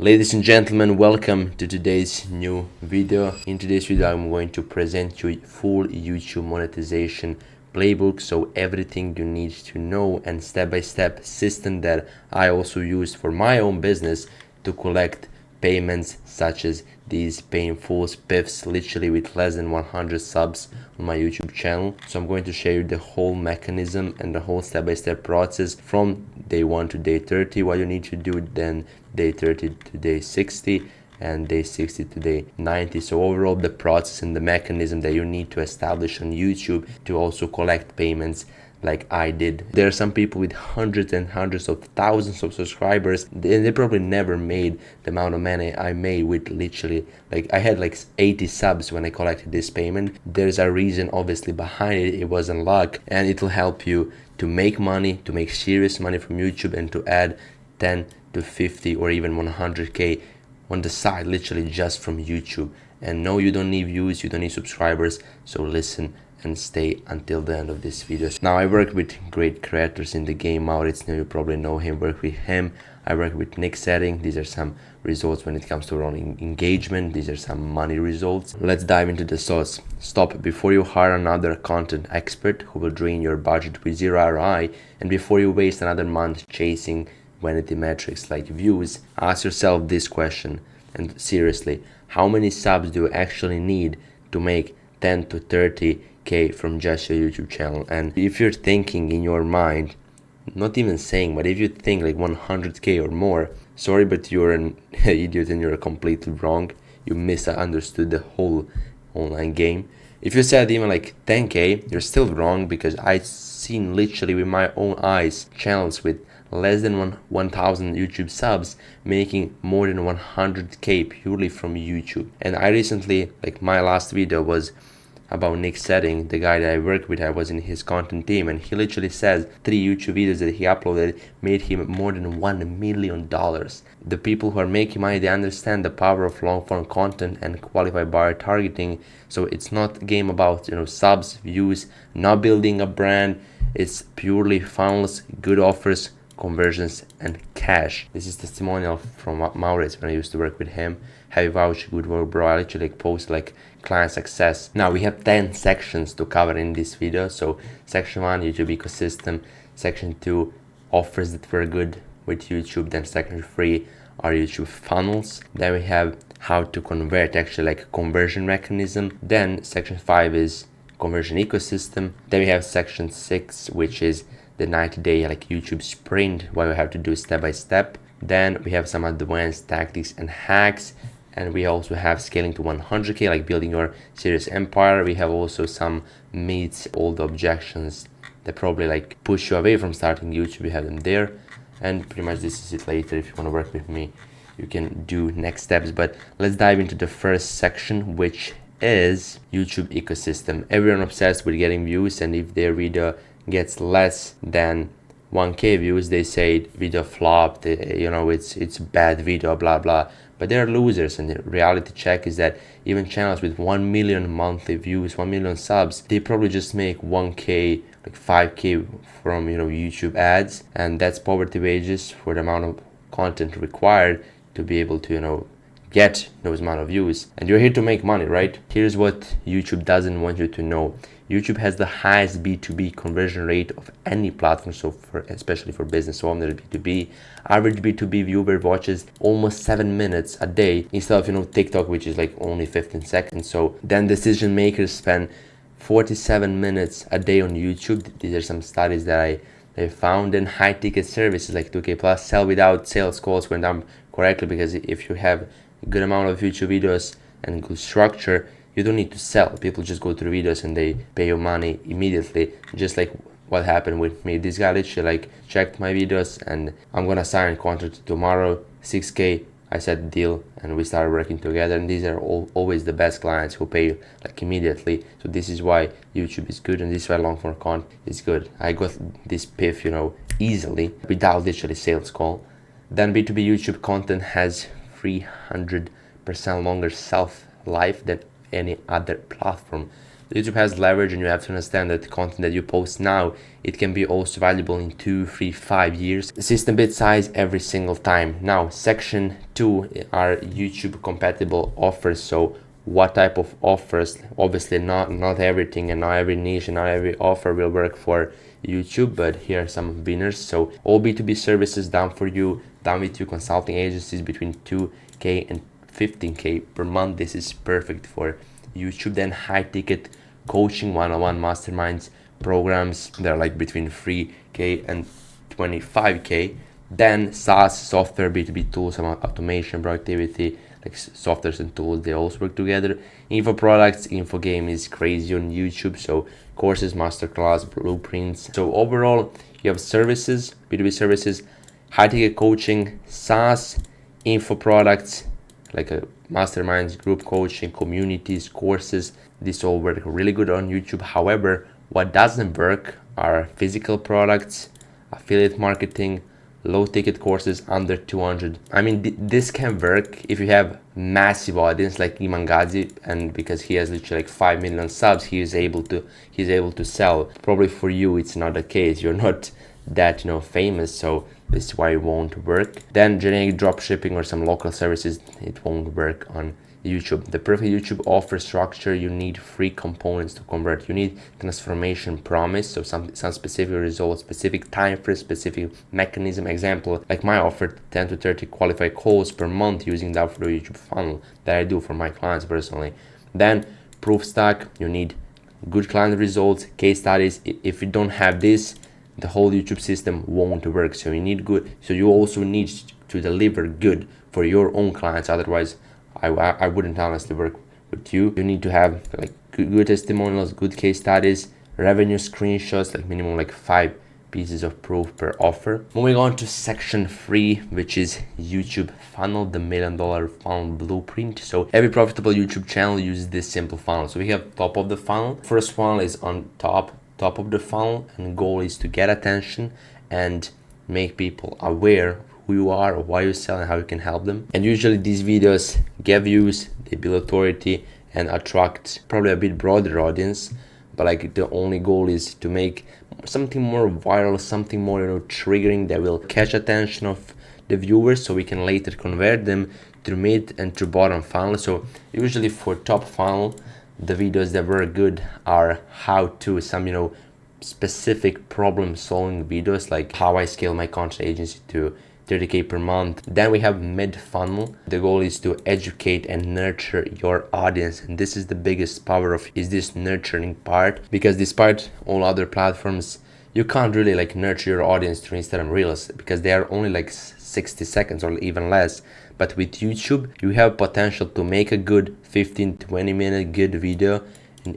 Ladies and gentlemen, welcome to today's new video. In today's video, I'm going to present you full YouTube monetization playbook, so everything you need to know and step-by-step system that I also use for my own business to collect payments such as these painful spiffs literally with less than 100 subs on my YouTube channel. So I'm going to share you the whole mechanism and the whole step-by-step process from day 1 to day 30, what you need to do, then day 30 to day 60, and day 60 to day 90. So overall, the process and the mechanism that you need to establish on YouTube to also collect payments like I did. There are some people with hundreds and hundreds of thousands of subscribers, and they probably never made the amount of money I made with literally, like I had like 80 subs when I collected this payment. There's a reason obviously behind it. It wasn't luck, and it will help you to make money, to make serious money from YouTube, and to add 10 to 50 or even 100k on the side, literally just from YouTube. And no, you don't need views, you don't need subscribers, so listen and stay until the end of this video. Now, I work with great creators in the game. Maurits, you probably know him, work with him. I work with Nick Setting. These are some results when it comes to running engagement. These are some money results. Let's dive into the sauce. Stop before you hire another content expert who will drain your budget with zero ROI, and before you waste another month chasing vanity metrics like views, ask yourself this question, and seriously, how many subs do you actually need to make 10 to 30k from just your YouTube channel? And if you're thinking in your mind, not even saying, but if you think like 100k or more, sorry, but you're an idiot and you're completely wrong. You misunderstood the whole online game. If you said even like 10k, you're still wrong, because I've seen literally with my own eyes channels with less than 1,000 YouTube subs making more than 100k purely from YouTube. And I recently, like my last video was about Nick Setting, the guy that I work with. I was in his content team, and he literally says 3 YouTube videos that he uploaded made him more than $1 million. The people who are making money, they understand the power of long form content and qualified buyer targeting. So it's not a game about subs, views, not building a brand. It's purely funnels, good offers, conversions, and cash. This is testimonial from Maurits when I used to work with him. Heavy vouch, good work, bro. I literally post like client success. Now we have 10 sections to cover in this video. So section 1, YouTube ecosystem. Section 2, offers that were good with YouTube. Then section 3 are YouTube funnels. Then we have how to convert, actually like conversion mechanism. Then section 5 is conversion ecosystem. Then we have section 6, which is the 90-day like YouTube sprint, what we have to do step by step. Then we have some advanced tactics and hacks, and we also have scaling to 100k, like building your serious empire. We have also some meets all the objections that probably like push you away from starting YouTube. We have them there, and pretty much this is it. Later, if you want to work with me, you can do next steps. But let's dive into the first section, which is YouTube ecosystem. Everyone obsessed with getting views, and if their video gets less than 1k views, they say video flopped, it's bad video, blah blah. But they're losers, and the reality check is that even channels with 1 million monthly views, 1 million subs, they probably just make 1k, like 5k from YouTube ads, and that's poverty wages for the amount of content required to be able to get those amount of views. And you're here to make money, right? Here's what YouTube doesn't want you to know. YouTube has the highest B2B conversion rate of any platform, so especially for business owners. B2B, average B2B viewer watches almost 7 minutes a day instead of TikTok, which is like only 15 seconds. So then decision makers spend 47 minutes a day on YouTube. These are some studies that I found. In high ticket services like 2k plus sell without sales calls went down correctly, because if you have a good amount of YouTube videos and good structure, you don't need to sell. People just go through videos and they pay you money immediately, just like what happened with me. This guy literally like checked my videos, and I'm gonna sign a contract tomorrow, 6k. I said deal, and we started working together. And these are always the best clients who pay you like immediately. So this is why YouTube is good, and this is why long form content is good. I got this piff easily without literally sales call. Then B2B YouTube content has 300% longer shelf life than any other platform. YouTube has leverage, and you have to understand that the content that you post now, it can be also valuable in 2, 3, 5 years. The system bit size every single time. Now, section 2 are YouTube compatible offers. So what type of offers? Obviously not everything and not every niche and not every offer will work for YouTube, but here are some winners. So all B2B services done for you, done with you, consulting agencies between 2K and 15K per month. This is perfect for YouTube. Then high ticket coaching, one-on-one masterminds programs, they're like between 3K and 25K. Then SaaS, software, B2B tools, some automation, productivity, like softwares and tools, they also work together. Info products, info game is crazy on YouTube. So courses, masterclass, blueprints. So overall, you have services, B2B services, high ticket coaching, SaaS, info products, like a masterminds, group coaching, communities, courses. This all work really good on YouTube. However, what doesn't work are physical products, affiliate marketing, low ticket courses under 200. I mean, this can work if you have massive audience like Iman Gadzhi, and because he has literally like 5 million subs, he's able to sell. Probably for you it's not the case. You're not that famous, so this is why it won't work. Then generic drop shipping or some local services, it won't work on YouTube. The perfect YouTube offer structure: you need 3 components to convert. You need transformation promise, so some specific results, specific time frame, specific mechanism. Example, like my offer, 10 to 30 qualified calls per month using the Outflow YouTube funnel that I do for my clients personally. Then proof stack, you need good client results, case studies. If you don't have this, the whole YouTube system won't work. So you need good, so you also need to deliver good for your own clients, otherwise I wouldn't honestly work with you. You need to have like good testimonials, good case studies, revenue screenshots, like minimum like 5 pieces of proof per offer. Moving on to section 3, which is YouTube funnel, the $1 million funnel blueprint. So every profitable YouTube channel uses this simple funnel. So we have top of the funnel. First funnel is on top of the funnel, and the goal is to get attention and make people aware who you are, or why you sell, and how you can help them. And usually these videos get views, they build authority and attract probably a bit broader audience, but like the only goal is to make something more viral, something more triggering, that will catch attention of the viewers, so we can later convert them through mid and through bottom funnel. So usually for top funnel, the videos that were good are how to, some specific problem solving videos, like how I scale my content agency to 30K per month. Then we have mid funnel. The goal is to educate and nurture your audience, and this is the biggest power of is this nurturing part, because despite all other platforms, you can't really like nurture your audience through Instagram Reels, because they are only like 60 seconds or even less. But with YouTube, you have potential to make a good 15-20 minute good video,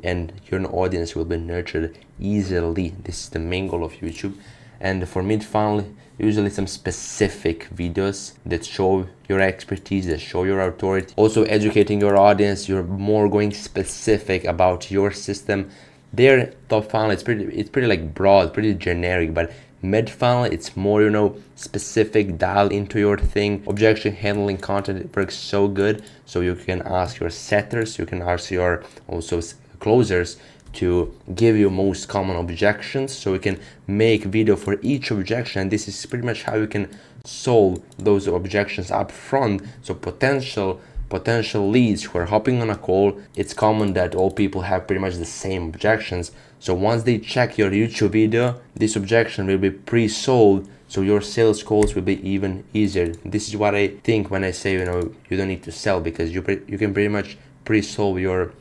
and your audience will be nurtured easily. This is the main goal of YouTube. And for mid funnel, usually some specific videos that show your expertise, that show your authority. Also educating your audience, you're more going specific about your system. Their top funnel, it's pretty like broad, pretty generic, but mid funnel, it's more specific, dial into your thing. Objection handling content, it works so good. So you can ask your setters, you can ask your also closers to give you most common objections, so we can make video for each objection, and this is pretty much how you can solve those objections up front. So potential leads who are hopping on a call, it's common that all people have pretty much the same objections. So once they check your YouTube video, this objection will be pre-solved, so your sales calls will be even easier. This is what I think when I say you don't need to sell, because you can pretty much pre-solve your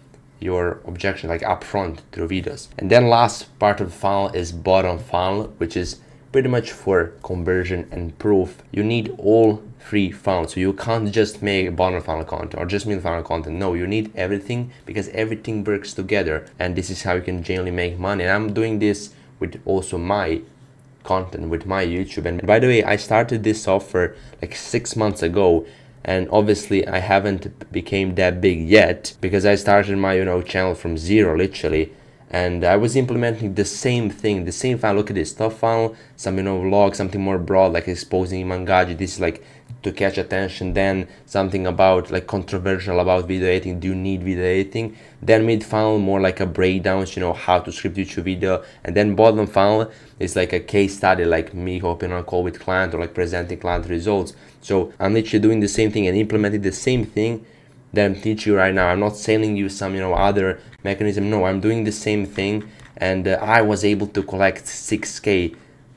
objection like upfront through videos. And then last part of the funnel is bottom funnel, which is pretty much for conversion and proof. You need all 3 funnels, so you can't just make bottom funnel content or just middle funnel content. No, you need everything, because everything works together, and this is how you can genuinely make money. And I'm doing this with also my content, with my YouTube. And by the way, I started this offer like 6 months ago, and obviously I haven't became that big yet, because I started my channel from zero literally, and I was implementing the same thing, the same funnel. Look at this top funnel, some vlog, something more broad like exposing Iman Gadzhi. This is like to catch attention, then something about like controversial about video editing, do you need video editing, then mid funnel more like a breakdowns, you know, how to script YouTube video, and then bottom funnel is like a case study, like me hopping on a call with client or like presenting client results. So I'm literally doing the same thing and implementing the same thing that I'm teaching you right now. I'm not selling you some, you know, other mechanism. No, I'm doing the same thing, and I was able to collect 6K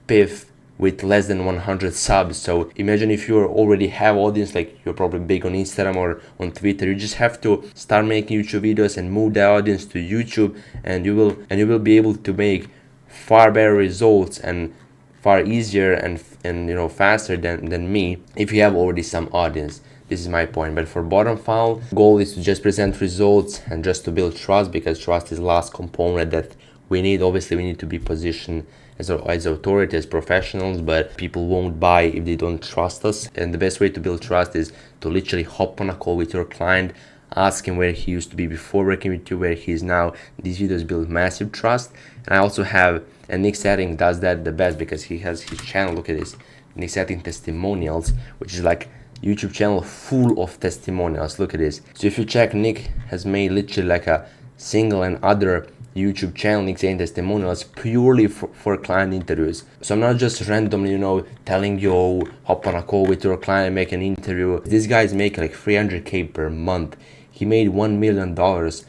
PIF with less than 100 subs. So imagine if you already have audience, like you're probably big on Instagram or on Twitter, you just have to start making YouTube videos and move the audience to YouTube, and you will be able to make far better results and far easier and you know, faster than me if you have already some audience. This is my point. But for bottom funnel, goal is to just present results and just to build trust, because trust is the last component that we need. Obviously we need to be positioned as authority, as professionals, but people won't buy if they don't trust us. And the best way to build trust is to literally hop on a call with your client, ask him where he used to be before working with you, where he is now. These videos build massive trust. And I also have, and Nick Setting does that the best, because he has his channel, look at this, Nick Setting Testimonials, which is like YouTube channel full of testimonials. Look at this. So if you check, Nick has made literally like a single and other YouTube channel, Nick Setting Testimonials, purely for client interviews. So I'm not just randomly, you know, telling you, oh, hop on a call with your client and make an interview. This guy's making like 300K per month. He made $1 million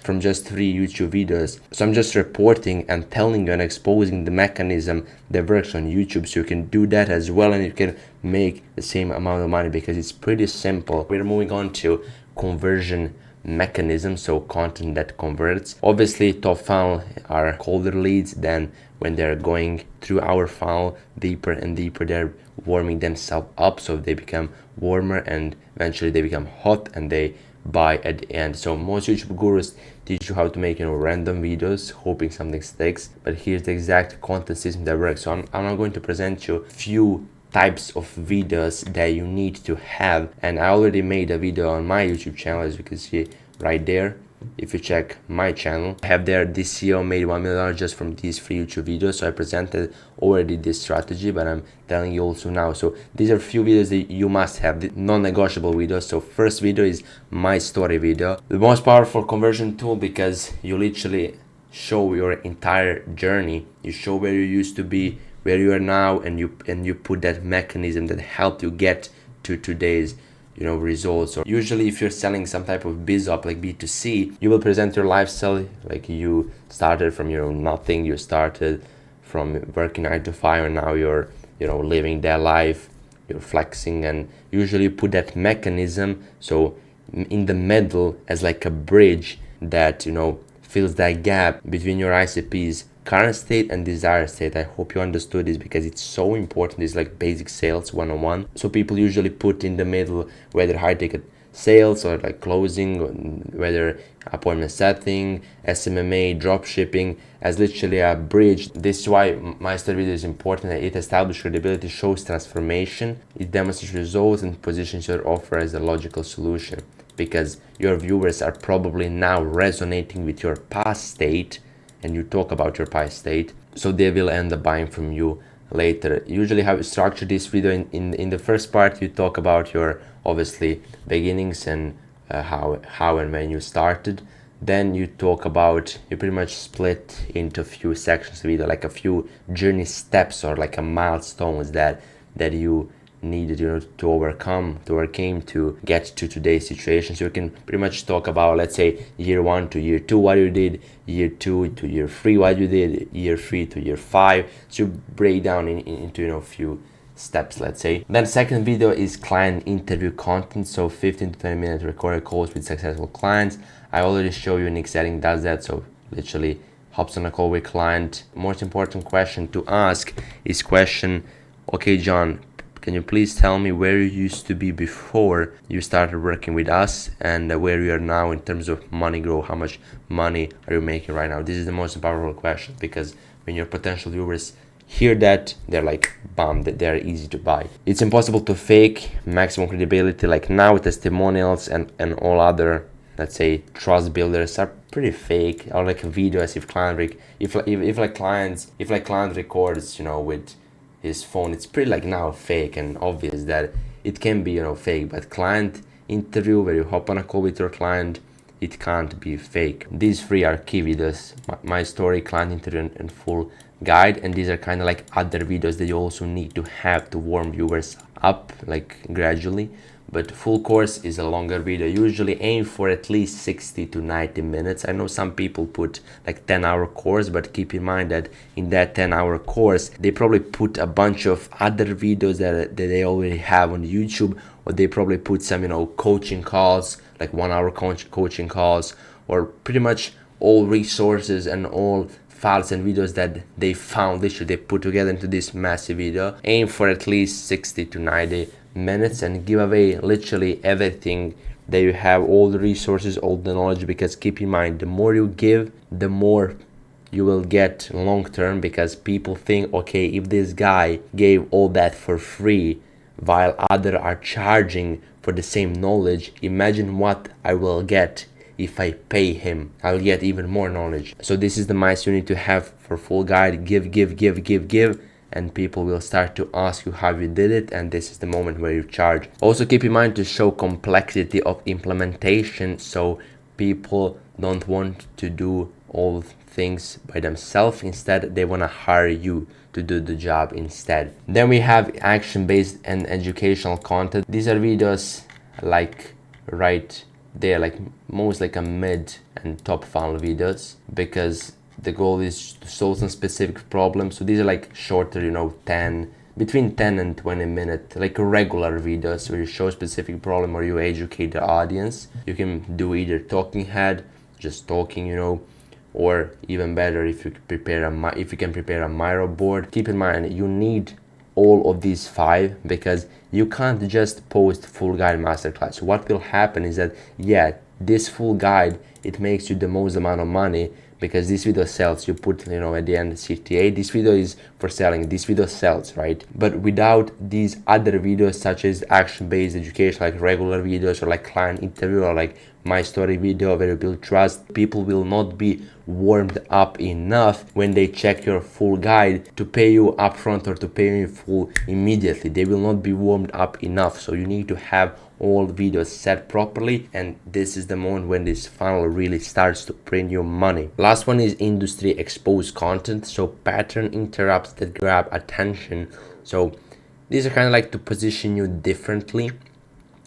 from just 3 YouTube videos. So I'm just reporting and telling you and exposing the mechanism that works on YouTube, so you can do that as well and you can make the same amount of money, because it's pretty simple. We're moving on to conversion mechanism, so content that converts. Obviously top funnel are colder leads. Then when they're going through our funnel deeper and deeper, they're warming themselves up, so they become warmer and eventually they become hot and they buy at the end. So most YouTube gurus teach you how to make, you know, random videos hoping something sticks, but here's the exact content system that works. So I'm not going to present you few types of videos that you need to have, and I already made a video on my YouTube channel, as you can see right there. If you check my channel, I have there, this CEO made $1 million just from these 3 YouTube videos. So I presented already this strategy, but I'm telling you also now. So these are few videos that you must have, the non-negotiable videos. So first video is my story video, the most powerful conversion tool, because you literally show your entire journey. You show where you used to be, where you are now, and you put that mechanism that helped you get to today's, you know, results. Or usually if you're selling some type of biz up like B2C, you will present your lifestyle, like you started from, you know, nothing, you started from working 9 to 5 and now you're, you know, living that life, you're flexing, and usually put that mechanism so in the middle as like a bridge that, you know, fills that gap between your ICP's current state and desired state. I hope you understood this, because it's so important. It's like basic sales 101. So people usually put in the middle whether high ticket sales or like closing, whether appointment setting, SMMA, drop shipping, as literally a bridge. This is why my study video is important. It establishes credibility, shows transformation, it demonstrates results, and positions your offer as a logical solution, because your viewers are probably now resonating with your past state, and you talk about your past state, so they will end up buying from you later. Usually how you structure this video, in the first part you talk about your obviously beginnings and how and when you started. Then you talk about, you pretty much split into a few sections of video, like a few journey steps or like a milestones that you needed, you know, to overcome to get to today's situation. So you can pretty much talk about, let's say, year 1 to year 2 what you did, year 2 to year 3 what you did, year 3 to year 5. So you break down into, you know, a few steps, let's say. Then second video is client interview content, so 15 to 20 minute recorded calls with successful clients. I already show you Nick Setting does that, so literally hops on a call with client. Most important question to ask is question, okay John, can you please tell me where you used to be before you started working with us, and where you are now in terms of money growth? How much money are you making right now? This is the most powerful question, because when your potential viewers hear that, they're like, bam, they're easy to buy. It's impossible to fake maximum credibility. Like now testimonials and all other, let's say, trust builders are pretty fake, or like a video as if client client records, you know, with his phone, it's pretty like now fake and obvious that it can be, you know, fake, but client interview where you hop on a call with your client, it can't be fake. These three are key videos: my story, client interview, and full guide. And these are kind of like other videos that you also need to have to warm viewers up, like gradually. But full course is a longer video. Usually aim for at least 60 to 90 minutes. I know some people put like 10-hour course, but keep in mind that in that 10-hour course, they probably put a bunch of other videos that they already have on YouTube, or they probably put some, you know, coaching calls, like 1-hour coaching calls, or pretty much all resources and all files and videos that they found, literally they put together into this massive video. Aim for at least 60 to 90 minutes and give away literally everything that you have, all the resources, all the knowledge, because keep in mind, the more you give, the more you will get long term, because people think, okay, if this guy gave all that for free while others are charging for the same knowledge, imagine what I will get if I pay him. I'll get even more knowledge. So this is the mindset you need to have for full guide: give, and people will start to ask you how you did it, and this is the moment where you charge. Also keep in mind to show complexity of implementation, so people don't want to do all things by themselves. Instead, they want to hire you to do the job instead. Then we have action-based and educational content. These are videos like right there, like most like a mid and top funnel videos, because the goal is to solve some specific problems. So these are like shorter, you know, between 10 and 20 minute, like regular videos where you show a specific problem or you educate the audience. You can do either talking head, just talking, you know, or even better if you can prepare a Miro board. Keep in mind, you need all of these 5, because you can't just post full guide masterclass. What will happen is that, yeah, this full guide, it makes you the most amount of money because this video sells. You put, you know, at the end CTA, this video is for selling, this video sells, right? But without these other videos such as action-based education, like regular videos or like client interview or like my story video where you build trust, people will not be warmed up enough when they check your full guide to pay you upfront or to pay you in full immediately. They will not be warmed up enough. So you need to have all videos set properly, and this is the moment when this funnel really starts to bring you money. Last one is industry exposed content, so pattern interrupts that grab attention. So these are kind of like to position you differently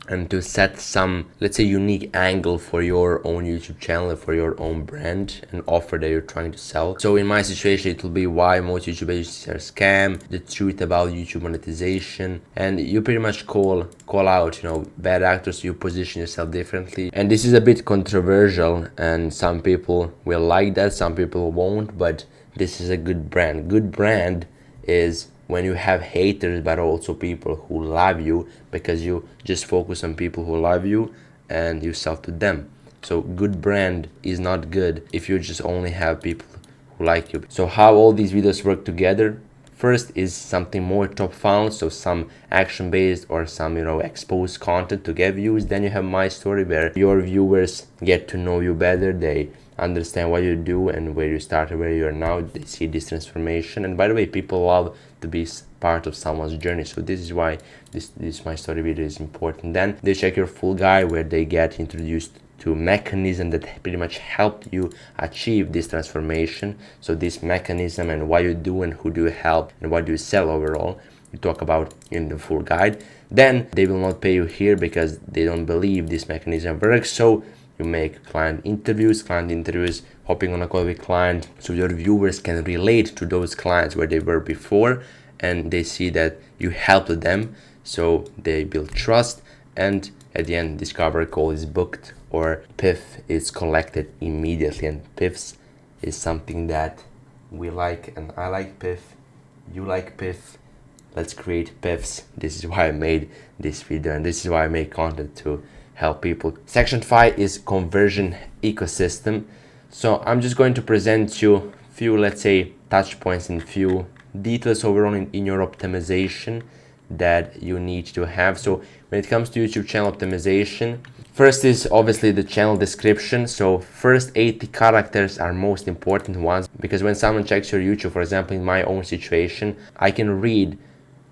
and to set some, let's say, unique angle for your own YouTube channel, for your own brand and offer that you're trying to sell. So in my situation, it will be why most YouTube agencies are scam, the truth about YouTube monetization, and you pretty much call out, you know, bad actors. You position yourself differently, and this is a bit controversial, and some people will like that, some people won't, but this is a good brand. Good brand is when you have haters but also people who love you, because you just focus on people who love you and you sell to them. So good brand is not good if you just only have people who like you. So how all these videos work together: first is something more top funnel, so some action based or some, you know, exposed content to get views. Then you have my story, where your viewers get to know you better, they understand what you do and where you started, where you are now, they see this transformation. And by the way, people love to be part of someone's journey, so this is why this my story video is important. Then they check your full guide, where they get introduced to mechanism that pretty much helped you achieve this transformation. So this mechanism and what you do and who do you help and what do you sell overall, you talk about in the full guide. Then they will not pay you here because they don't believe this mechanism works. So you make client interviews, hopping on a call with client, so your viewers can relate to those clients where they were before, and they see that you helped them, so they build trust, and at the end, discovery call is booked, or PIF is collected immediately. And PIFs is something that we like, and I like PIF, you like PIF. Let's create PIFs. This is why I made this video, and this is why I make content to help people. Section 5 is conversion ecosystem. So I'm just going to present you few, let's say, touch points and few details overall in your optimization that you need to have. So when it comes to YouTube channel optimization, first is obviously the channel description. So first 80 characters are most important ones, because when someone checks your YouTube, for example, in my own situation, I can read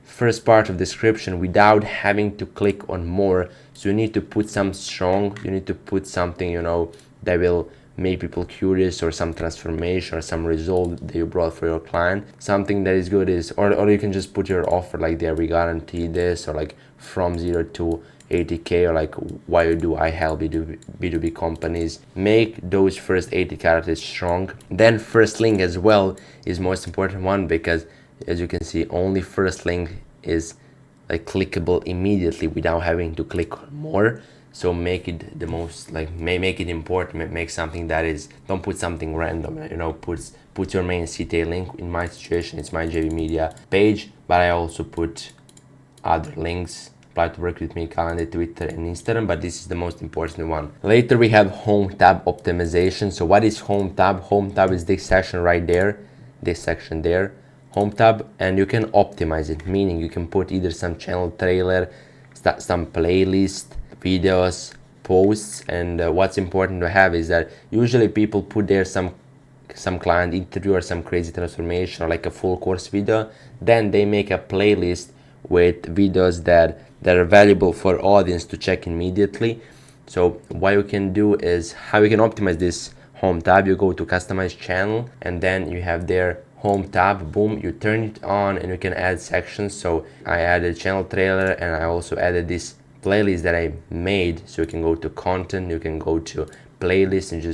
first part of description without having to click on more. So you need to put some strong, you need to put something, you know, that will make people curious, or some transformation or some result that you brought for your client. Something that is good is, or you can just put your offer like there, we guarantee this, or like from 0 to 80k, or like why you do, I help B2B companies. Make those first 80 characters strong. Then first link as well is most important one, because as you can see, only first link is like clickable immediately without having to click on more. So make it the most, like, make it important, make something that is, don't put something random, you know, put your main CTA link. In my situation, it's my JV Media page, but I also put other links, apply to work with me, calendar, Twitter and Instagram, but this is the most important one. Later we have home tab optimization. So what is home tab? Home tab is this section right there, this section there, home tab, and you can optimize it, meaning you can put either some channel trailer, some playlist, videos, posts. And what's important to have is that usually people put there some client interview or some crazy transformation or like a full course video, then they make a playlist with videos that are valuable for audience to check immediately. So what you can do is, how you can optimize this home tab, you go to customize channel, and then you have there home tab, boom, you turn it on and you can add sections. So I added channel trailer, and I also added this playlist that I made. So you can go to content, you can go to playlist, and you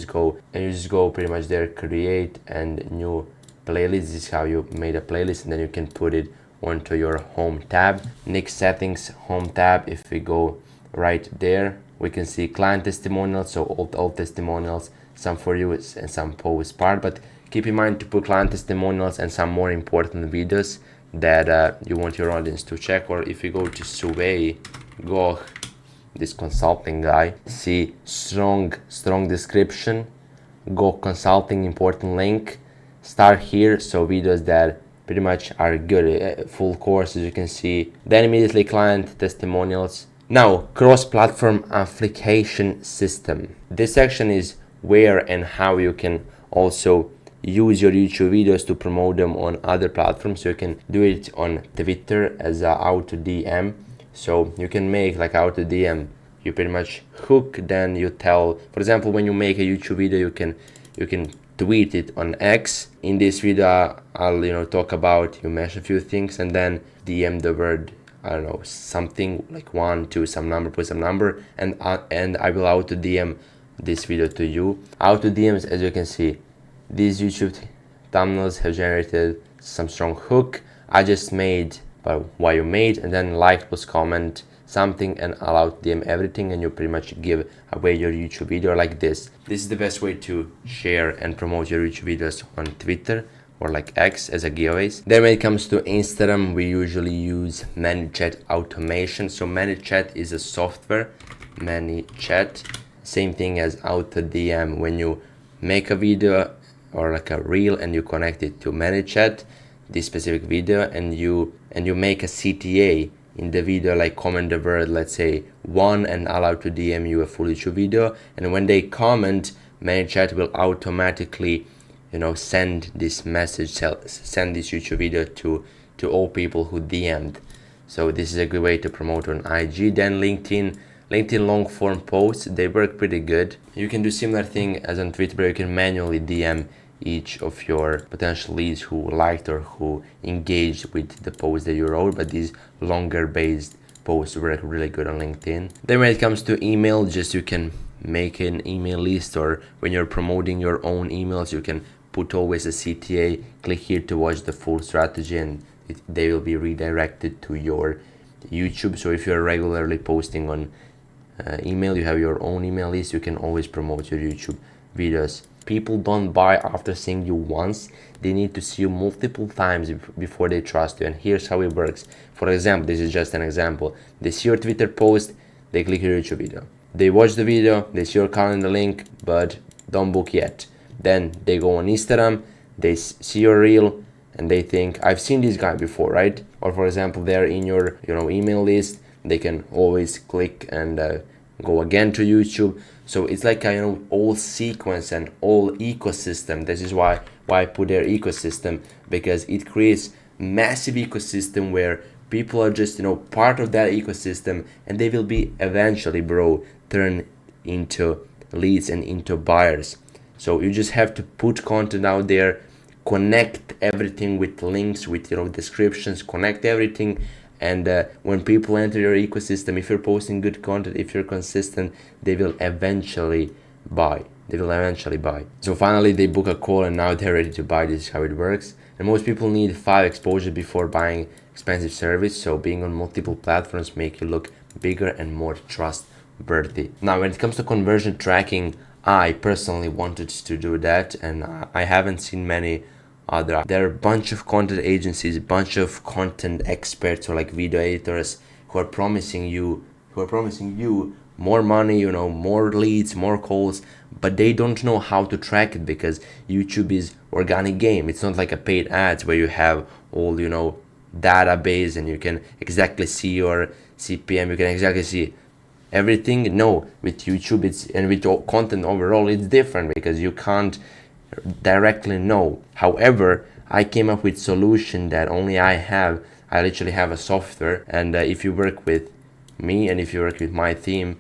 just go pretty much there, create and new playlist. This is how you made a playlist, and then you can put it onto your home tab. Next, settings, home tab. If we go right there, we can see client testimonials, so all testimonials, some for you and some post part, but keep in mind to put client testimonials and some more important videos that you want your audience to check. Or if you go to Survey, go this consulting guy, see strong description, go consulting, important link, start here. So videos that pretty much are good, full course, as you can see. Then immediately client testimonials. Now, cross-platform application system. This section is where and how you can also use your YouTube videos to promote them on other platforms. So you can do it on Twitter as a auto DM. So you can make like auto DM, you pretty much hook, then you tell, for example, when you make a YouTube video, you can tweet it on X. In this video I'll talk about, you mention a few things, and then DM the word, I don't know, something like 1 2 some number, put some number, and I will auto DM this video to you. Auto DMs, as you can see, these YouTube thumbnails have generated some strong hook. I just made what you made, and then like plus comment something, and allow DM everything, and you pretty much give away your YouTube video like this. This is the best way to share and promote your YouTube videos on Twitter or like X as a giveaways. Then when it comes to Instagram, we usually use ManyChat automation. So ManyChat is a software, ManyChat, same thing as auto DM. When you make a video or like a reel and you connect it to ManyChat, this specific video, and you make a CTA in the video, like comment the word, let's say 1, and allow to DM you a full YouTube video, and when they comment, ManyChat will automatically send this message, send this YouTube video to all people who DM'd. So this is a good way to promote on IG. Then LinkedIn long form posts, they work pretty good. You can do similar thing as on Twitter, but you can manually DM each of your potential leads who liked or who engaged with the post that you wrote, but these longer based posts work really good on LinkedIn. Then when it comes to email, just you can make an email list, or when you're promoting your own emails, you can put always a CTA, click here to watch the full strategy, and they will be redirected to your YouTube. So if you're regularly posting on email, you have your own email list, you can always promote your YouTube videos. People don't buy after seeing you once, they need to see you multiple times before they trust you, and here's how it works. For example, this is just an example. They see your Twitter post, they click your YouTube video, they watch the video, they see your calendar link, but don't book yet. Then they go on Instagram, they see your reel, and they think, I've seen this guy before, right? Or for example, they're in your email list, they can always click and go again to YouTube. So it's like a all sequence and all ecosystem. This is why I put their ecosystem, because it creates massive ecosystem where people are just, part of that ecosystem, and they will be eventually, bro, turned into leads and into buyers. So you just have to put content out there, connect everything with links, with descriptions, connect everything. And when people enter your ecosystem, if you're posting good content, if you're consistent, they will eventually buy. So finally they book a call and now they're ready to buy. This is how it works. And most people need 5 exposure before buying expensive service. So being on multiple platforms make you look bigger and more trustworthy. Now when it comes to conversion tracking, I personally wanted to do that, and I haven't seen many other. There are a bunch of content agencies, a bunch of content experts or like video editors who are promising you more money, more leads, more calls, but they don't know how to track it, because YouTube is organic game. It's not like a paid ads where you have all database and you can exactly see your CPM, you can exactly see everything. No, with YouTube and with content overall it's different, because you can't directly know. However, I came up with solution that only I have. I literally have a software, and if you work with me and if you work with my team,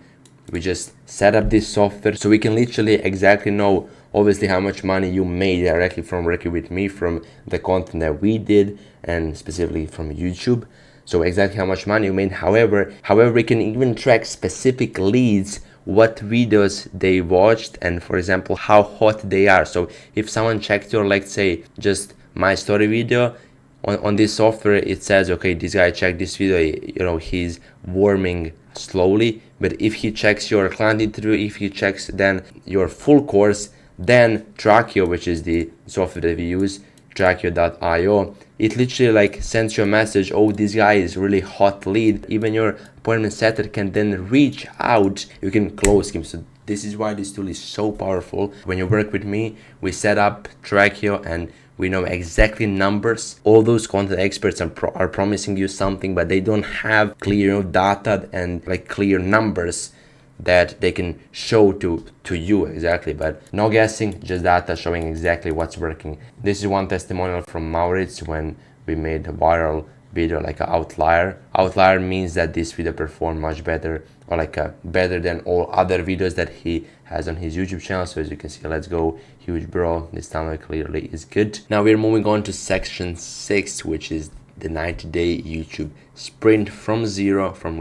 we just set up this software so we can literally exactly know obviously how much money you made directly from working with me, from the content that we did, and specifically from YouTube. So exactly how much money you made. However, we can even track specific leads, what videos they watched, and for example how hot they are. So if someone checked your, let's say, just my story video on this software, it says, okay, this guy checked this video, he's warming slowly. But if he checks your client interview, if he checks then your full course, then Trackio, which is the software that we use, Trackio.io, it literally like sends you a message, oh, this guy is really hot lead. Even your appointment setter can then reach out, you can close him. So this is why this tool is so powerful. When you work with me, we set up Trackio and we know exactly numbers. All those content experts are promising you something, but they don't have clear data and like clear numbers that they can show to you exactly. But no guessing, just data showing exactly what's working. This is one testimonial from Maurits when we made a viral video like an outlier. Outlier means that this video performed much better, or like better than all other videos that he has on his YouTube channel. So as you can see, let's go, huge bro, this thumbnail clearly is good. Now we're moving on to section 6, which is the 90-day YouTube sprint from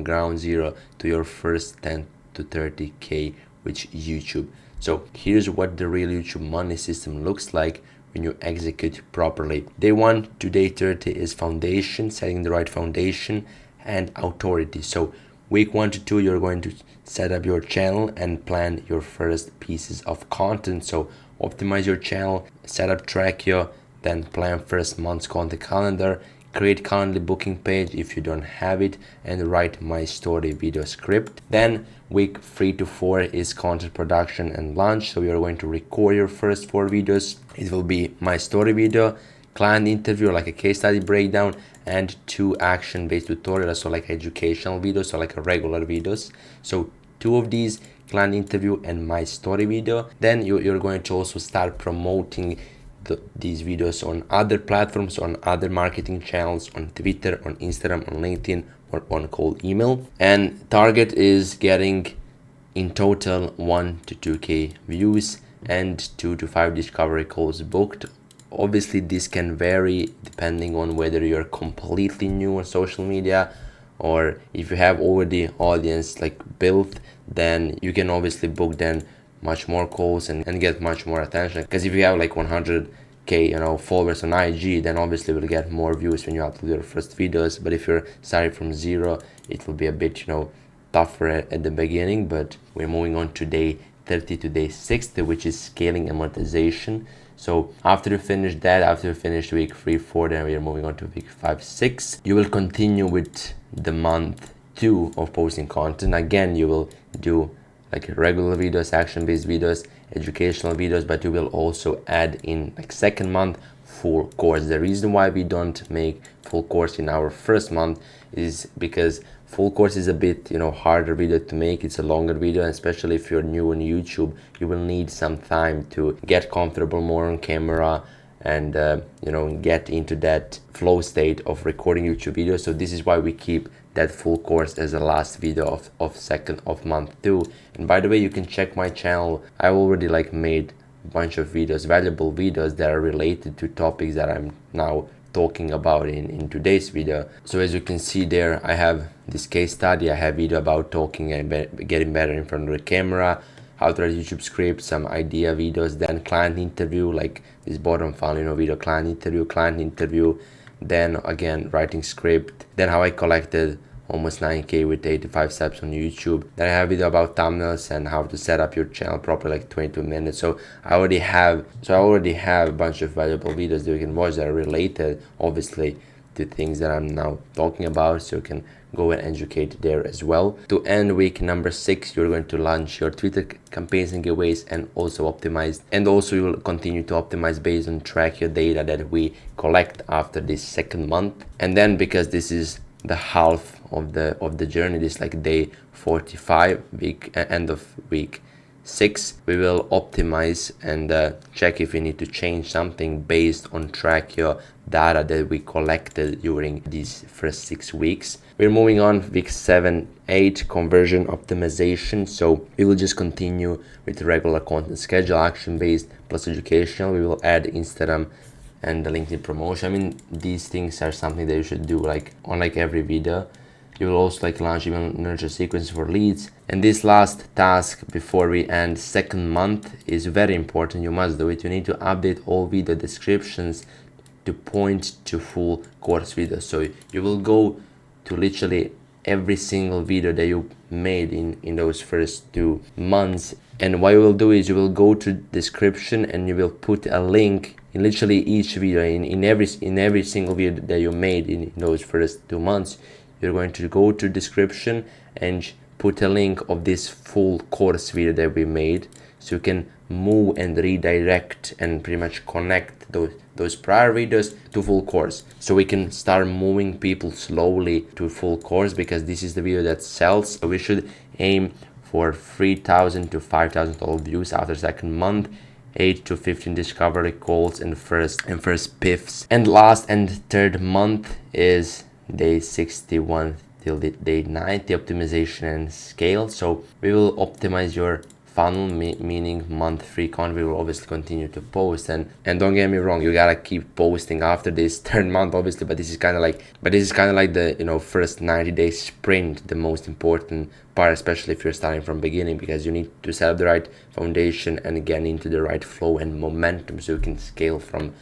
ground zero to your first 10 to 30k with YouTube. So here's what the real YouTube money system looks like when you execute properly. Day 1 to day 30 is foundation, setting the right foundation, and authority. So week 1 to 2 you're going to set up your channel and plan your first pieces of content. So optimize your channel, set up Trackio, then plan first month's content calendar, create calendar booking page if you don't have it, and write my story video script. Then week 3 to 4 is content production and launch. So you're going to record your first 4 videos. It will be my story video, client interview, like a case study breakdown, and 2 action-based tutorials, so like educational videos, so like a regular videos. So 2 of these, client interview and my story video. Then you're going to also start promoting these videos on other platforms, on other marketing channels, on Twitter, on Instagram, on LinkedIn, or on cold email. And target is getting in total 1 to 2k views and 2 to 5 discovery calls booked. Obviously this can vary depending on whether you're completely new on social media, or if you have already audience like built, then you can obviously book then much more calls and get much more attention. Because if you have like 100k followers on IG, then obviously you'll get more views when you upload your first videos. But if you're starting from zero, it will be a bit tougher at the beginning. But we're moving on to day 30 to day 60, which is scaling and monetization. So after you finish that, after you finish week 3, 4, then we're moving on to week 5, 6. You will continue with the month 2 of posting content. Again, you will do like regular videos, action-based videos, educational videos, but you will also add in like second month full course. The reason why we don't make full course in our first month is because full course is a bit harder video to make. It's a longer video, and especially if you're new on YouTube, you will need some time to get comfortable more on camera and you know, get into that flow state of recording YouTube videos. So this is why we keep that full course as the last video of second of month 2. And by the way, you can check my channel. I already like made a bunch of videos, valuable videos that are related to topics that I'm now talking about in today's video. So as you can see there, I have this case study. I have video about talking and getting better in front of the camera, how to write YouTube script, some idea videos, then client interview, like this bottom funnel, you know, video client interview, then again writing script, then how I collected almost 9k with 85 steps on YouTube. Then I have a video about thumbnails and how to set up your channel properly, like 22 minutes. So I already have a bunch of valuable videos that you can watch that are related obviously to things that I'm now talking about, so you can go and educate there as well. To end week number 6, you're going to launch your Twitter campaigns and giveaways, and also optimize, and also you will continue to optimize based on track your data that we collect after this second month. And then, because this is the half of the journey, this like day 45, week end of week 6, we will optimize and check if we need to change something based on track your data that we collected during these first 6 weeks. We're moving on week 7, 8, conversion optimization. So we will just continue with regular content schedule, action based plus educational. We will add Instagram and the LinkedIn promotion. I mean, these things are something that you should do like on like every video. You will also like launch email nurture sequence for leads. And this last task before we end second month is very important. You must do it. You need to update all video descriptions to point to full course videos. So you will go to literally every single video that you made in those first 2 months. And what you will do is you will go to description and you will put a link in literally each video, in every single video that you made in those first 2 months. You're going to go to description and put a link of this full course video that we made, so you can move and redirect and pretty much connect those prior videos to full course. So we can start moving people slowly to full course, because this is the video that sells. So we should aim for 3,000 to 5,000 total views after second month, 8 to 15 discovery calls in first PIFs. And last and third month is day 61 till day 90, optimization and scale. So we will optimize your funnel, meaning month 3 content. We will obviously continue to post, and don't get me wrong, you gotta keep posting after this third month obviously, but this is kind of like the, you know, first 90-day sprint, the most important part, especially if you're starting from beginning, because you need to set up the right foundation and get into the right flow and momentum, so you can scale from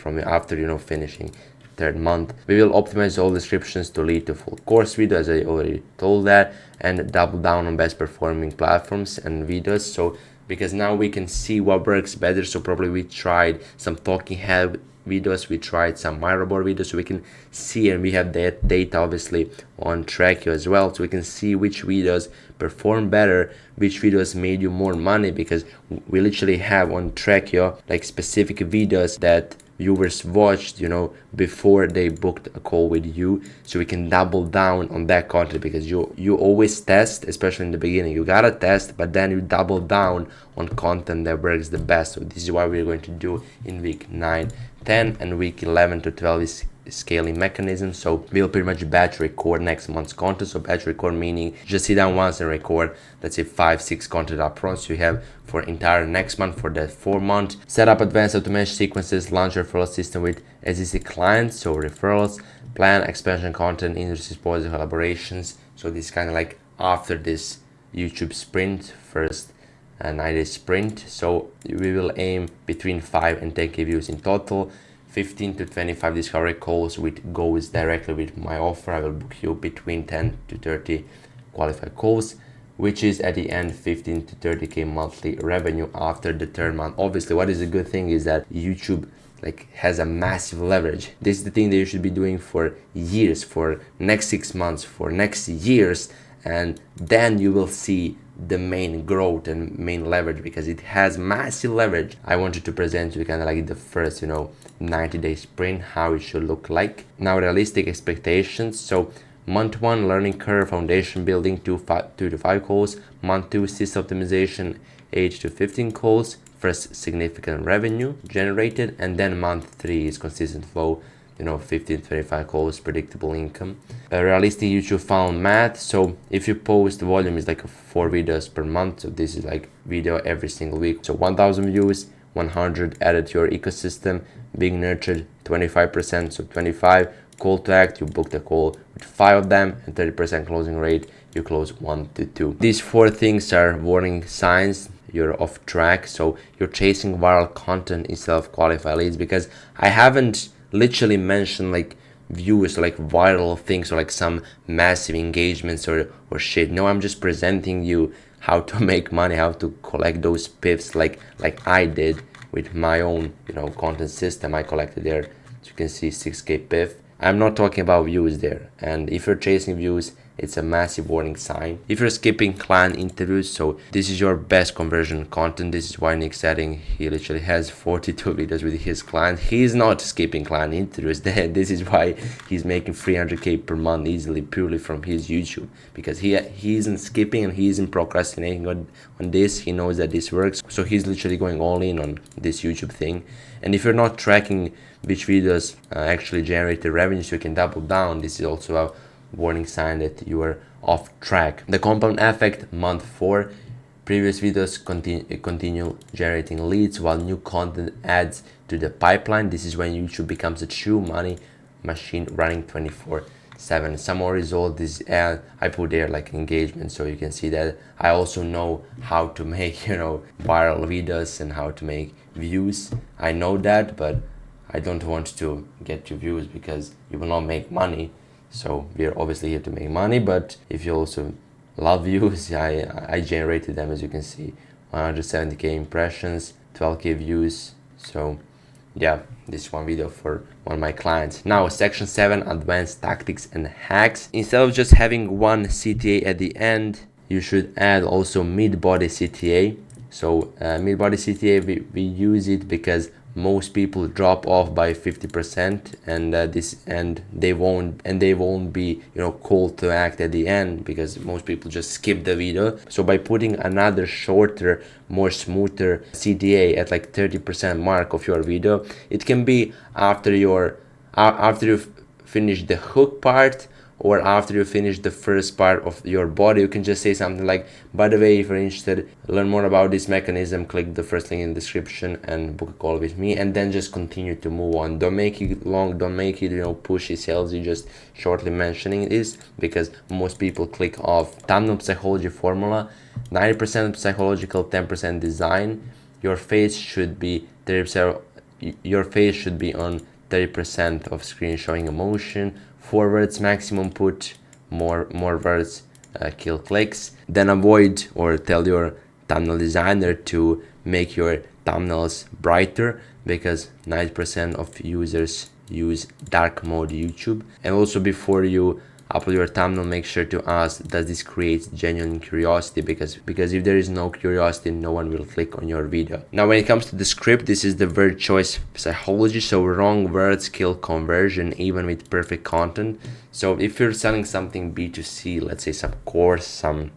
after, you know, finishing third month. We will optimize all descriptions to lead to full course video, as I already told that, and double down on best performing platforms and videos. So because now we can see what works better. So probably we tried some talking head videos, we tried some Miro board videos, so we can see, and we have that data obviously on Trackio as well, so we can see which videos perform better, which videos made you more money, because we literally have on Trackio like specific videos that viewers watched, you know, before they booked a call with you, so we can double down on that content, because you always test, especially in the beginning, you gotta test, but then you double down on content that works the best. So this is what we're going to do in week 9, 10, and week 11 to 12 is scaling mechanism. So we'll pretty much batch record next month's content. So batch record meaning just sit down once and record, let's say 5-6 content up front, so you have for entire next month, for that 4 month. Set up advanced automation sequences, launch referral system with existing clients, so referrals, plan expansion content, industry exposure, collaborations. So this is kind of like after this YouTube sprint, first 90-day sprint. So we will aim between 5 and 10k views in total, 15 to 25 discovery calls with goes directly with my offer. I will book you between 10 to 30 qualified calls, which is at the end 15 to 30k monthly revenue after the third month. Obviously, what is a good thing is that YouTube like has a massive leverage. This is the thing that you should be doing for years, for next 6 months, for next years, and then you will see the main growth and main leverage, because it has massive leverage. I wanted to present you kind of like the first, you know, 90-day sprint, how it should look like. Now, realistic expectations. So Month 1, learning curve, foundation building, 2 to 5 calls. Month 2, system optimization, 8 to 15 calls. First significant revenue generated. And then month 3 is consistent flow, 15 to 25 calls, predictable income. A realistic YouTube found math. So if you post, the volume is like 4 videos per month. So this is like video every single week. So 1,000 views, 100 added to your ecosystem, being nurtured 25%, so 25. Call to act, you book the call with 5 of them, and 30% closing rate, you close 1 to 2. These 4 things are warning signs you're off track, so you're chasing viral content instead of qualified leads, because I haven't literally mentioned like views, like viral things, or like some massive engagements or shit. No, I'm just presenting you how to make money, how to collect those pips like I did with my own content system. I collected there, as you can see, 6k pip. I'm not talking about views there, and if you're chasing views, it's a massive warning sign. If you're skipping client interviews, so this is your best conversion content. This is why Nick Setting, he literally has 42 videos with his client. He's not skipping client interviews. This is why he's making 300k per month easily, purely from his YouTube, because he isn't skipping and he isn't procrastinating on this. He knows that this works, so he's literally going all in on this YouTube thing. And if you're not tracking which videos actually generate the revenue so you can double down, this is also a warning sign that you are off track. The compound effect, month 4, previous videos continue generating leads while new content adds to the pipeline. This is when YouTube becomes a true money machine running 24/7. Some more results, this I put there like engagement, so you can see that I also know how to make viral videos and how to make views. I know that, but I don't want to get you views because you will not make money. So we are obviously here to make money, but if you also love views, I generated them, as you can see, 170k impressions, 12k views. So yeah, this one video for one of my clients. Now section 7, advanced tactics and hacks. Instead of just having one CTA at the end, you should add also mid-body CTA. So mid-body CTA, we use it because most people drop off by 50%, and they won't be called to act at the end, because most people just skip the video. So by putting another shorter, more smoother CTA at like 30% mark of your video, it can be after you've finished the hook part, or after you finish the first part of your body. You can just say something like, by the way, if you're interested, learn more about this mechanism, click the first link in the description and book a call with me, and then just continue to move on. Don't make it long, don't make it pushy, salesy, just shortly mentioning this, because most people click off. Thumbnail psychology formula: 90% psychological, 10% design. Your face should be 30%, your face should be on 30% of screen showing emotion. 4 words maximum, put more words, kill clicks. Then avoid, or tell your thumbnail designer to make your thumbnails brighter, because 90% of users use dark mode YouTube. And also, before you upload your thumbnail, make sure to ask, does this create genuine curiosity, because if there is no curiosity, no one will click on your video. Now when it comes to the script, this is the word choice psychology. So wrong words kill conversion even with perfect content. So if you're selling something B2C, let's say some course, some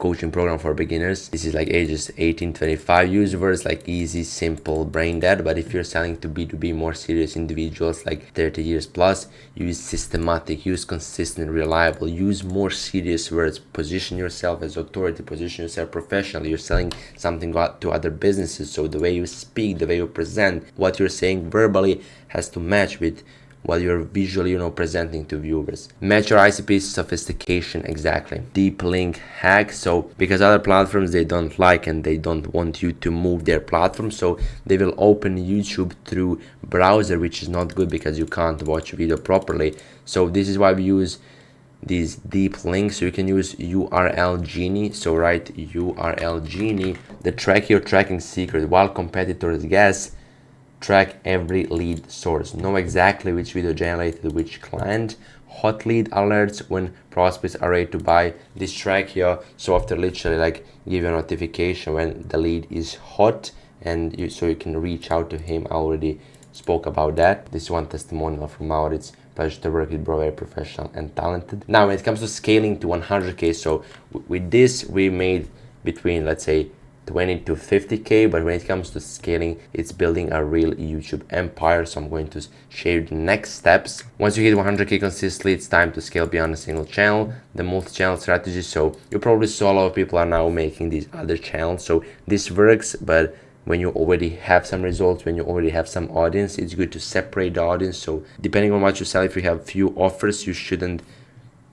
coaching program for beginners, this is like ages 18 to 25, use words like easy, simple, brain dead. But if you're selling to B2B, more serious individuals like 30 years plus, use systematic, use consistent, reliable, use more serious words. Position yourself as authority, position yourself professionally. You're selling something to other businesses, so the way you speak, the way you present, what you're saying verbally has to match with what you're visually presenting to viewers. Match your ICP sophistication exactly. Deep link hack. So because other platforms, they don't like and they don't want you to move their platform, so they will open YouTube through browser, which is not good because you can't watch video properly. So this is why we use these deep links. So you can use URL Genie. So write URL Genie, the track your tracking secret while competitors guess. Track every lead source. Know exactly which video generated which client. Hot lead alerts when prospects are ready to buy. This track here, so after literally like give you a notification when the lead is hot, and so you can reach out to him. I already spoke about that. This one testimonial from Maurits Pleasure to work with, bro. Very professional and talented. Now, when it comes to scaling to 100K, so with this, we made between, let's say, 20 to 50K, but when it comes to scaling, it's building a real YouTube empire. So I'm going to share the next steps. Once you hit 100K consistently, it's time to scale beyond a single channel, the multi-channel strategy. So you probably saw a lot of people are now making these other channels. So this works, but when you already have some results, when you already have some audience, it's good to separate the audience. So depending on what you sell, if you have few offers, you shouldn't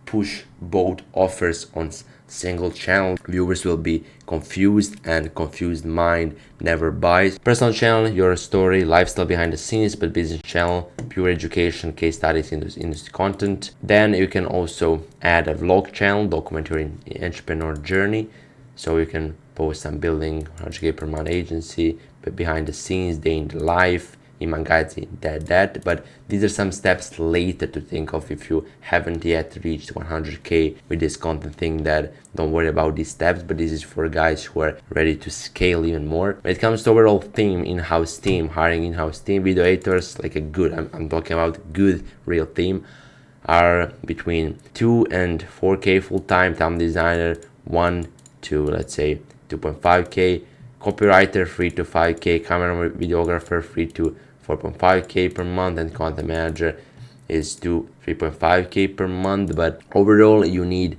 push both offers on single channel. Viewers will be confused, and confused mind never buys. Personal channel, your story, lifestyle behind the scenes, but business channel, pure education, case studies, industry content. Then you can also add a vlog channel, document your entrepreneur journey. So you can post on building 100K per month agency, but behind the scenes, day in the life, in my guides, that. But these are some steps later to think of if you haven't yet reached 100K with this content thing. That don't worry about these steps, but this is for guys who are ready to scale even more. When it comes to overall theme, in-house team, hiring in-house team, video editors, like a good, I'm talking about good real team, are between 2 and 4K full-time, thumbnail designer 1 to, let's say, 2.5K, copywriter 3 to 5K, cameraman, videographer 3 to 4.5K per month, and content manager is to 3.5K per month. But overall, you need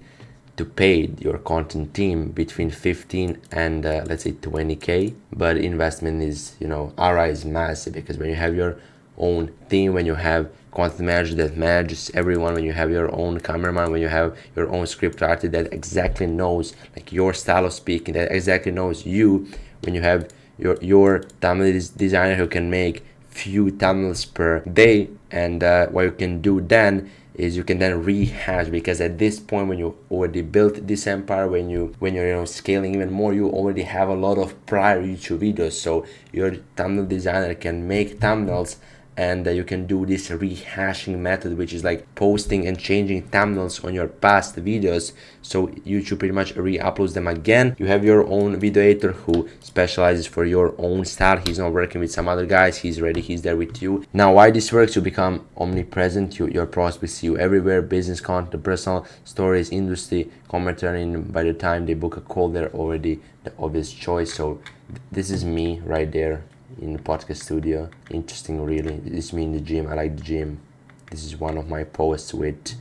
to pay your content team between 15 and let's say 20K. But investment is, ROI is massive, because when you have your own team, when you have content manager that manages everyone, when you have your own cameraman, when you have your own script artist that exactly knows like your style of speaking, that exactly knows you, when you have your thumbnail designer who can make few thumbnails per day, and what you can do then is you can then rehash, because at this point, when you already built this empire, when you're scaling even more, you already have a lot of prior YouTube videos. So your thumbnail designer can make thumbnails, and you can do this rehashing method, which is like posting and changing thumbnails on your past videos, so YouTube pretty much re-uploads them again. You have your own video editor who specializes for your own style. He's not working with some other guys, he's ready, he's there with you. Now, why this works: you become omnipresent, your prospects see you everywhere, business content, personal stories, industry commentary, and by the time they book a call, they're already the obvious choice. So this is me right there in the podcast studio. Interesting, really. This is me in the gym. I like the gym. This is one of my posts with,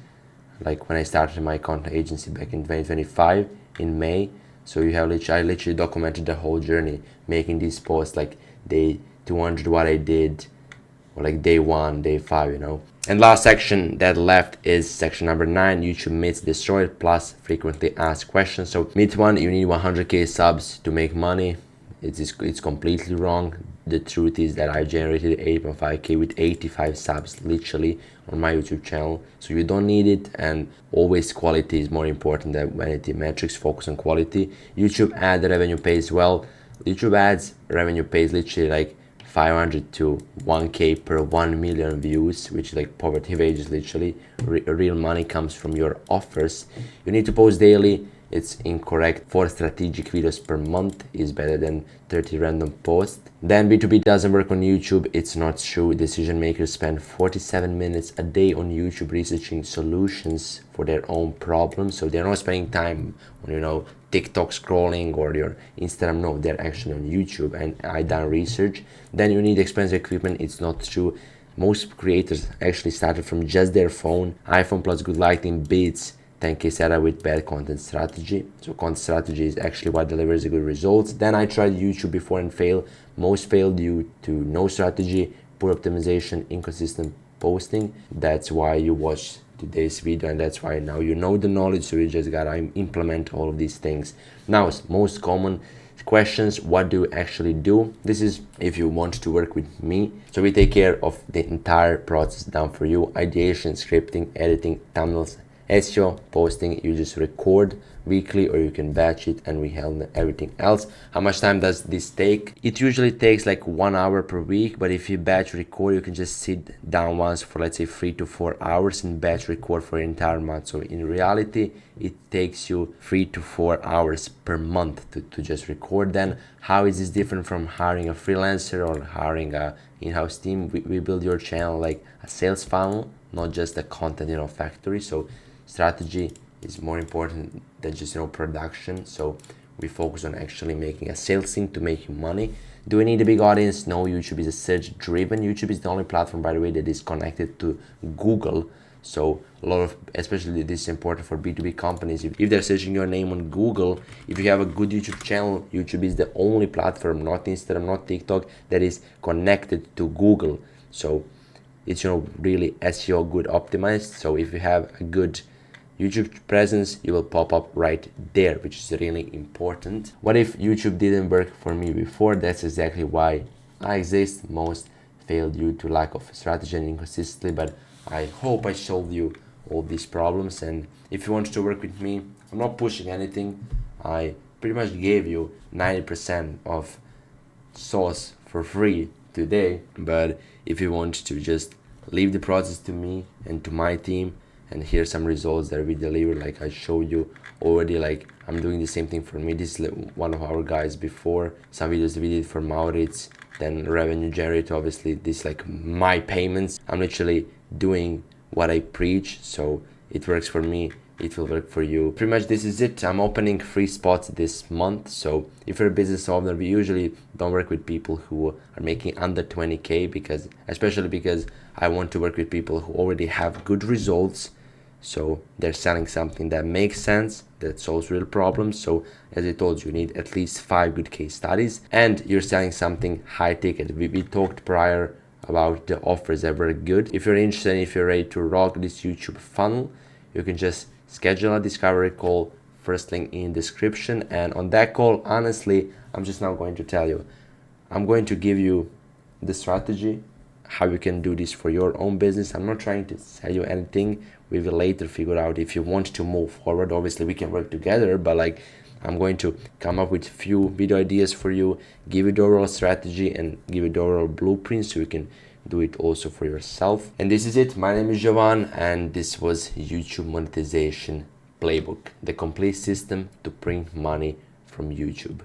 like, when I started my content agency back in 2025 in May. So you have I literally documented the whole journey, making these posts like day 200 what I did, or like day 1, day 5, And last section that left is section number 9, YouTube myths destroyed plus frequently asked questions. So myth 1, you need 100K subs to make money. It's completely wrong. The truth is that I generated 8.5K with 85 subs literally on my YouTube channel. So you don't need it, and always quality is more important than vanity metrics. Focus on quality. YouTube ad revenue pays well. YouTube ads revenue pays literally like 500 to 1K per 1 million views, which is like poverty wages literally. Real money comes from your offers. You need to post daily. It's incorrect. 4 strategic videos per month is better than 30 random posts. Then B2B doesn't work on YouTube. It's not true. Decision makers spend 47 minutes a day on YouTube researching solutions for their own problems. So they're not spending time on, TikTok scrolling or your Instagram. No, they're actually on YouTube, and I done research. Then you need expensive equipment. It's not true. Most creators actually started from just their phone. iPhone plus good lighting beats 10K setup with bad content strategy. So content strategy is actually what delivers the good results. Then I tried YouTube before and failed. Most failed due to no strategy, poor optimization, inconsistent posting. That's why you watch today's video, and that's why now you know the knowledge, so you just gotta implement all of these things. Now, most common questions: what do you actually do? This is if you want to work with me. So we take care of the entire process down for you: ideation, scripting, editing, thumbnails, SEO, posting. You just record weekly, or you can batch it, and we handle everything else. How much time does this take? It usually takes like 1 hour per week, but if you batch record, you can just sit down once for, let's say, 3 to 4 hours and batch record for an entire month. So in reality, it takes you 3 to 4 hours per month to just record. Then how is this different from hiring a freelancer or hiring a in-house team? We build your channel like a sales funnel. not just a content, factory. So strategy is more important than just, production. So we focus on actually making a sales team to make you money. Do we need a big audience? No, YouTube is a search driven. YouTube is the only platform, by the way, that is connected to Google. So a lot of, especially this is important for B2B companies. If they're searching your name on Google, if you have a good YouTube channel, YouTube is the only platform, not Instagram, not TikTok, that is connected to Google. So it's, really SEO good optimized. So if you have a good YouTube presence, you will pop up right there, which is really important. What if YouTube didn't work for me before? That's exactly why I exist. Most fail due to lack of strategy and inconsistency, but I hope I solved you all these problems. And if you want to work with me, I'm not pushing anything. I pretty much gave you 90% of sauce for free today. But if you want to just leave the process to me and to my team, and here's some results that we deliver, like I showed you already, like I'm doing the same thing for me. This is one of our guys before, some videos we did for Maurits, then revenue generator, obviously this like my payments. I'm literally doing what I preach, so it works for me, it will work for you. Pretty much this is it. I'm opening 3 spots this month. So if you're a business owner, we usually don't work with people who are making under 20k, especially because I want to work with people who already have good results. So they're selling something that makes sense, that solves real problems. So as I told you, you need at least 5 good case studies, and you're selling something high ticket. We talked prior about the offers that were good. If you're interested, if you're ready to rock this YouTube funnel, you can just schedule a discovery call, first link in description. And on that call, honestly, I'm just now going to tell you, I'm going to give you the strategy, how you can do this for your own business. I'm not trying to sell you anything. We will later figure out if you want to move forward. Obviously we can work together, but like I'm going to come up with few video ideas for you, give you the overall strategy and give you the overall blueprint so you can do it also for yourself. And this is it. My name is Jovan, and this was YouTube Monetization Playbook, the complete system to bring money from YouTube.